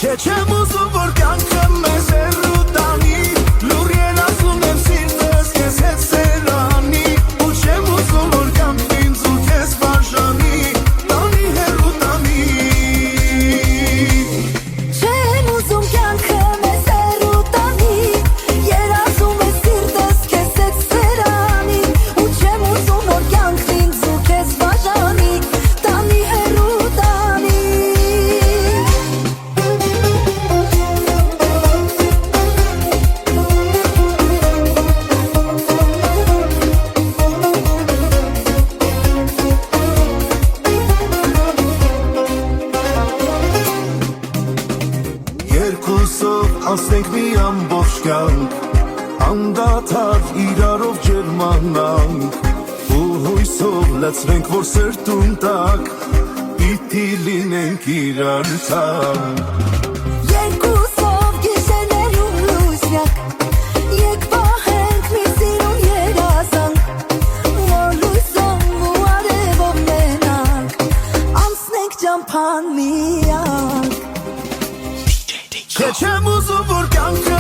Չեմ ուզում որ կյանքը մեզ հեռու տանի Լուր երազում եմ սիրտս քեզ հետ սերանի Ու չեմ ուզում որ կյանքն ինձ ու քեզ բաժանի Տանի հեռու տանի Չեմ ուզում կյանքը մեզ հեռու տանի Երազում եմ սիրտս քեզ հետ սերանի Ու չեմ ուզում որ կյանքն ինձ ու քեզ բաժանի Տանի հեռու տանի Երկուսով անցնենք մի ամբողջ կյանք Անդադար իրարով ջերմանանք Ու հույսով լցվենք որ սրտում տակ Պիտի լինենք իրար տակ Երկուսով գիշերներում լույսնյակ Եկ պահենք մի սիրուն երազանք Որ լույսով ու արևով մենանք Անցնենք ճամփան միակ Չեմ ուզում որ կյանքը